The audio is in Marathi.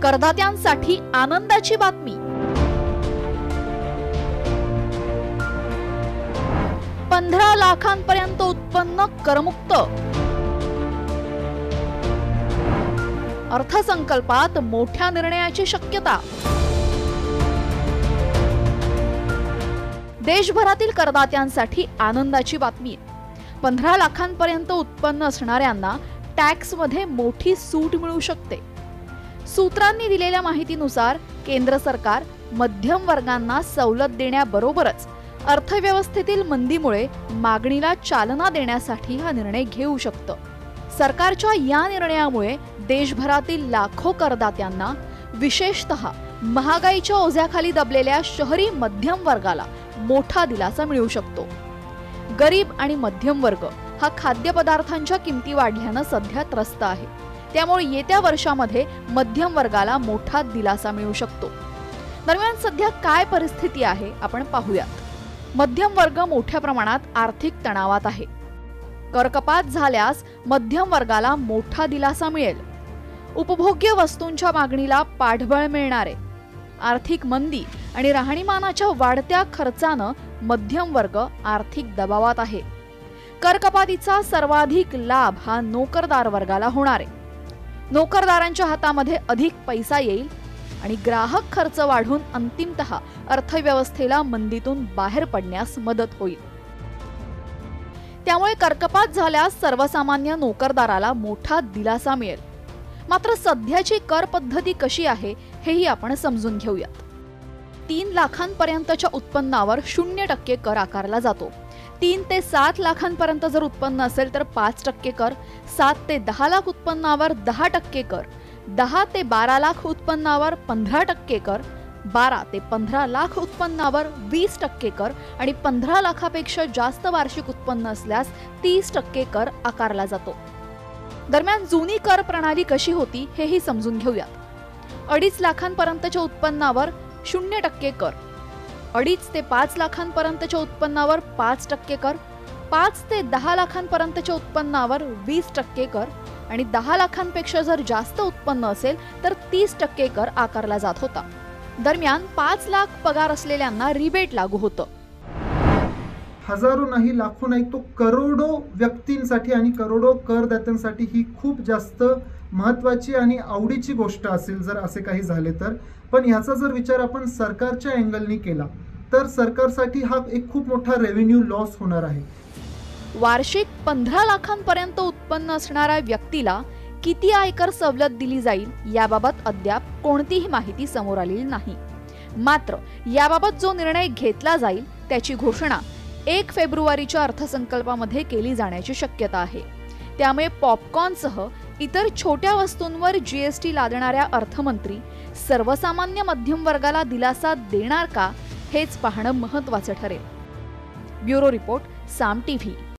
करदात्यांसाठी आनंदाची बातमी। 15 लाखांपर्यंत उत्पन्न करमुक्त। अर्थसंकल्पात मोठ्या निर्णयाची शक्यता। देशभरातील करदात्यांसाठी आनंदाची बातमी। 15 लाखांपर्यंत उत्पन्न असणाऱ्यांना टॅक्समध्ये मोठी सूट मिळू शकते। सूत्रांनी दिलेल्या माहितीनुसार केंद्र सरकार मध्यम वर्गांना सवलत देण्याबरोबरच अर्थव्यवस्थेतील मंदीमुळे मागणीला चालना देण्यासाठी हा निर्णय घेऊ शकतं। सरकारच्या या निर्णयामुळे देशभरातील लाखो करदात्यांना, विशेषतः महागाईच्या ओझ्याखाली दबलेल्या शहरी मध्यम वर्गाला मोठा दिलासा मिळू शकतो। गरीब आणि मध्यम वर्ग हा खाद्यपदार्थांच्या किमती वाढल्यानं सध्या त्रस्त आहे, त्यामुळे येत्या वर्षामध्ये मध्यम वर्गाला मोठा दिलासा मिळू शकतो। दरम्यान सध्या काय परिस्थिती आहे आपण पाहूयात। मध्यम वर्ग मोठ्या प्रमाणात आर्थिक तणावात आहे। करकपात झाल्यास मध्यम वर्गाला मोठा दिलासा मिळेल। उपभोग्य वस्तूंच्या मागणीला पाठबळ मिळणार आहे। आर्थिक मंदी आणि राहणीमानाच्या वाढत्या खर्चानं मध्यम वर्ग आर्थिक दबावात आहे। करकपातीचा सर्वाधिक लाभ हा नोकरदार वर्गाला होणार आहे। नोकरदारांच्या हातामध्ये अधिक पैसा येईल आणि ग्राहक खर्च वाढून अंतिमतः अर्थव्यवस्थेला मंदीतून बाहेर पडण्यास मदत होईल। त्यामुळे करकपात झाल्यास सर्वसामान्य नोकरदाराला मोठा दिलासा मिळेल। मात्र सध्याची कर पद्धती कशी आहे हेही आपण समजून घेऊयात। 3 लाखांपर्यंतच्या उत्पन्नावर 0% कर आकारला जातो। 3 ते 7 लाखांपर्यंत जर उत्पन्न असेल तर 5% कर, 7 ते 10 लाख उत्पन्नावर 10% कर, 10 ते 12 लाख उत्पन्नावर 15% कर, 12 ते 15 लाख उत्पन्नावर 20% कर आणि 15 लाखापेक्षा जास्त वार्षिक उत्पन्न असल्यास 30% कर आकारला जातो। दरम्यान जुनी कर प्रणाली कशी होती हेही समजून घेऊयात। 2.5 लाखांपर्यंतच्या उत्पन्नावर 0% कर, 2.5 ते 5 लाखांपर्यंतच्या उत्पन्नावर 5% कर, 5 ते 10 लाखांपर्यंतच्या उत्पन्नावर 20% कर आणि 10 लाखांपेक्षा जर जास्त उत्पन्न असेल तर 30% कर आकारला जात होता। दरम्यान 5 लाख पगार असलेल्यांना रिबेट लागू होतं। हजारो नाही, लाखो नाही, तो करोडो व्यक्तींसाठी आणि करोडो करदात्यांसाठी ही खूप जास्त महत्त्वाची आणि आवडीची गोष्ट असेल जर असे काही झाले तर। पण ह्याचा जर विचार आपण सरकारच्या अँगलनी केला तर सरकारसाठी हा एक खूप मोठा रेव्हेन्यू लॉस होणार आहे। वार्षिक 15 लाखांपर्यंत उत्पन्न असणाऱ्या व्यक्तीला किती आयकर सवलत दिली जाईल याबाबत अद्याप कोणतीही माहिती समोर आलेली नाही। मात्र याबाबत जो निर्णय घेतला जाईल त्याची घोषणा 1 फेब्रुवारीच्या अर्थसंकल्पामध्ये केली जाण्याची शक्यता आहे। त्यामुळे पॉपकॉर्नसह इतर छोट्या वस्तूंवर जीएसटी लादणाऱ्या अर्थमंत्री सर्वसामान्य मध्यम वर्गाला दिलासा देणार का हेच पाहणं महत्त्वाचं ठरेल। ब्युरो रिपोर्ट, साम टीव्ही।